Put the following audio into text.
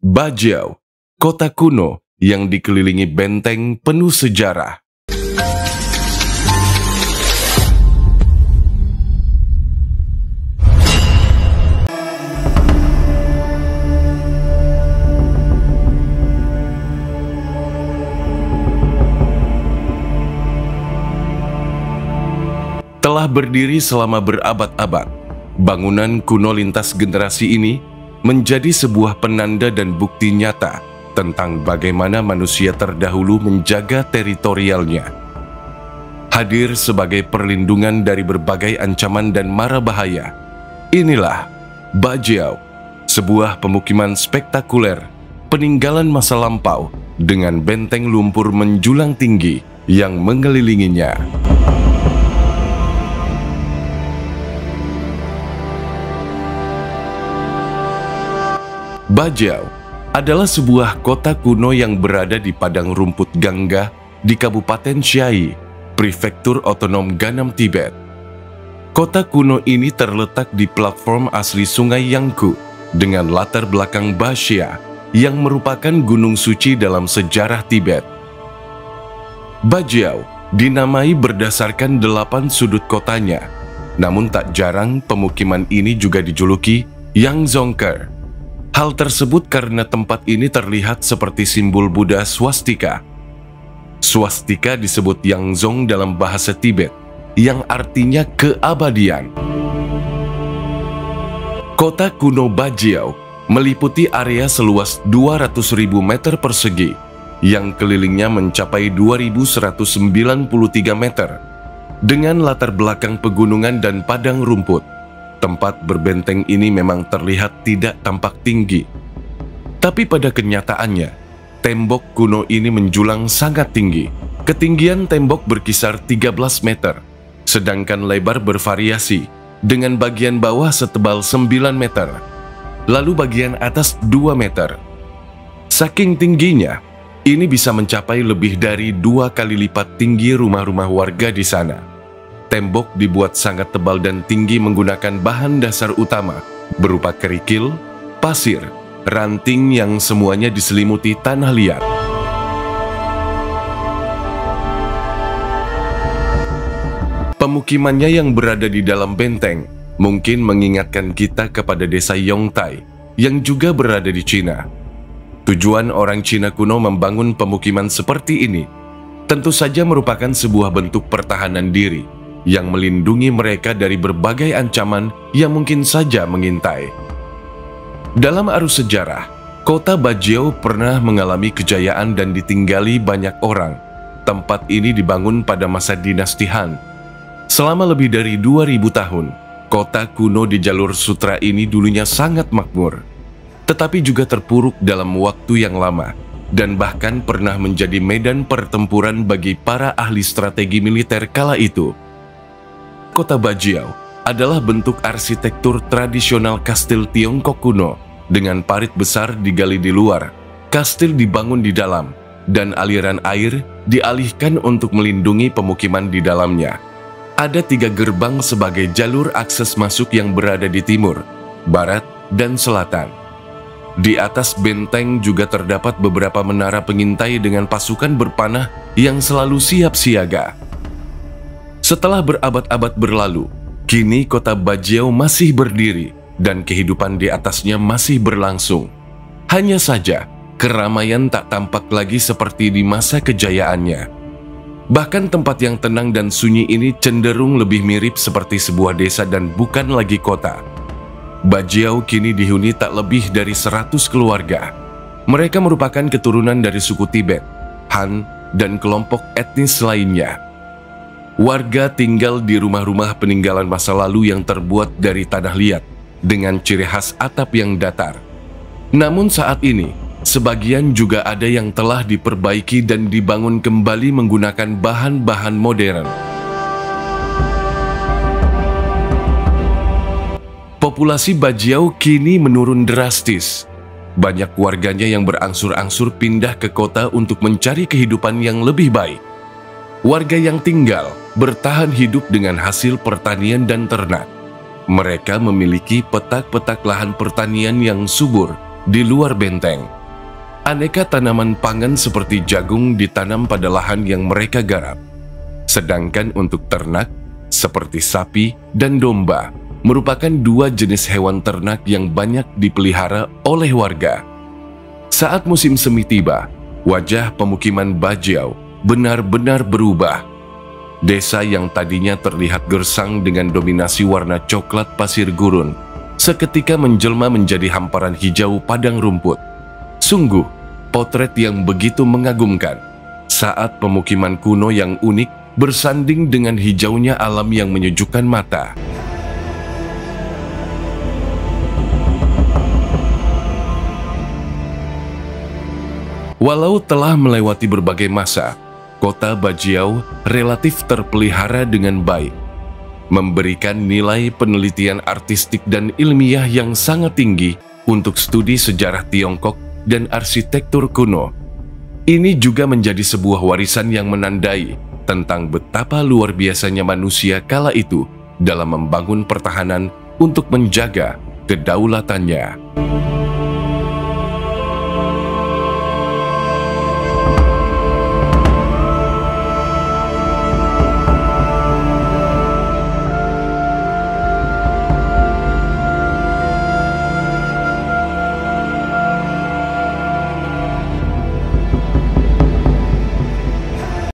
Bajau, kota kuno yang dikelilingi benteng penuh sejarah. Telah berdiri selama berabad-abad, bangunan kuno lintas generasi ini menjadi sebuah penanda dan bukti nyata tentang bagaimana manusia terdahulu menjaga teritorialnya. Hadir sebagai perlindungan dari berbagai ancaman dan mara bahaya, inilah Bajau, sebuah pemukiman spektakuler, peninggalan masa lampau dengan benteng lumpur menjulang tinggi yang mengelilinginya. Bajau adalah sebuah kota kuno yang berada di padang rumput Gangga di Kabupaten Chiayi, Prefektur Otonom Ganam Tibet. Kota kuno ini terletak di platform asli Sungai Yangkou dengan latar belakang Baxia yang merupakan gunung suci dalam sejarah Tibet. Bajau dinamai berdasarkan 8 sudut kotanya, namun tak jarang pemukiman ini juga dijuluki Yangzongker. Hal tersebut karena tempat ini terlihat seperti simbol Buddha swastika. Swastika disebut Yangzong dalam bahasa Tibet, yang artinya keabadian. Kota kuno Bajau meliputi area seluas 200.000 meter persegi, yang kelilingnya mencapai 2.193 meter, dengan latar belakang pegunungan dan padang rumput. Tempat berbenteng ini memang terlihat tidak tampak tinggi. Tapi pada kenyataannya, tembok kuno ini menjulang sangat tinggi. Ketinggian tembok berkisar 13 meter, sedangkan lebar bervariasi, dengan bagian bawah setebal 9 meter, lalu bagian atas 2 meter. Saking tingginya, ini bisa mencapai lebih dari 2 kali lipat tinggi rumah-rumah warga di sana. Tembok dibuat sangat tebal dan tinggi menggunakan bahan dasar utama berupa kerikil, pasir, ranting yang semuanya diselimuti tanah liat. Pemukimannya yang berada di dalam benteng mungkin mengingatkan kita kepada desa Yongtai yang juga berada di Cina. Tujuan orang Cina kuno membangun pemukiman seperti ini tentu saja merupakan sebuah bentuk pertahanan diri yang melindungi mereka dari berbagai ancaman yang mungkin saja mengintai. Dalam arus sejarah, kota Bajau pernah mengalami kejayaan dan ditinggali banyak orang. Tempat ini dibangun pada masa dinasti Han. Selama lebih dari 2000 tahun, kota kuno di jalur sutra ini dulunya sangat makmur, tetapi juga terpuruk dalam waktu yang lama, dan bahkan pernah menjadi medan pertempuran bagi para ahli strategi militer kala itu. Kota Bajau adalah bentuk arsitektur tradisional kastil Tiongkok kuno dengan parit besar digali di luar, kastil dibangun di dalam, dan aliran air dialihkan untuk melindungi pemukiman di dalamnya. Ada 3 gerbang sebagai jalur akses masuk yang berada di timur, barat, dan selatan. Di atas benteng juga terdapat beberapa menara pengintai dengan pasukan berpanah yang selalu siap siaga. Setelah berabad-abad berlalu, kini kota Bajau masih berdiri dan kehidupan di atasnya masih berlangsung. Hanya saja, keramaian tak tampak lagi seperti di masa kejayaannya. Bahkan tempat yang tenang dan sunyi ini cenderung lebih mirip seperti sebuah desa dan bukan lagi kota. Bajau kini dihuni tak lebih dari 100 keluarga. Mereka merupakan keturunan dari suku Tibet, Han, dan kelompok etnis lainnya. Warga tinggal di rumah-rumah peninggalan masa lalu yang terbuat dari tanah liat dengan ciri khas atap yang datar. Namun saat ini, sebagian juga ada yang telah diperbaiki dan dibangun kembali menggunakan bahan-bahan modern. Populasi Bajau kini menurun drastis. Banyak warganya yang berangsur-angsur pindah ke kota untuk mencari kehidupan yang lebih baik. Warga yang tinggal bertahan hidup dengan hasil pertanian dan ternak. Mereka memiliki petak-petak lahan pertanian yang subur di luar benteng. Aneka tanaman pangan seperti jagung ditanam pada lahan yang mereka garap. Sedangkan untuk ternak, seperti sapi dan domba, merupakan dua jenis hewan ternak yang banyak dipelihara oleh warga. Saat musim semi tiba, wajah pemukiman Bajiau benar-benar berubah. Desa yang tadinya terlihat gersang dengan dominasi warna coklat pasir gurun, seketika menjelma menjadi hamparan hijau padang rumput. Sungguh, potret yang begitu mengagumkan saat pemukiman kuno yang unik bersanding dengan hijaunya alam yang menyejukkan mata. Walau telah melewati berbagai masa, kota Bajiau relatif terpelihara dengan baik, memberikan nilai penelitian artistik dan ilmiah yang sangat tinggi untuk studi sejarah Tiongkok dan arsitektur kuno. Ini juga menjadi sebuah warisan yang menandai tentang betapa luar biasanya manusia kala itu dalam membangun pertahanan untuk menjaga kedaulatannya.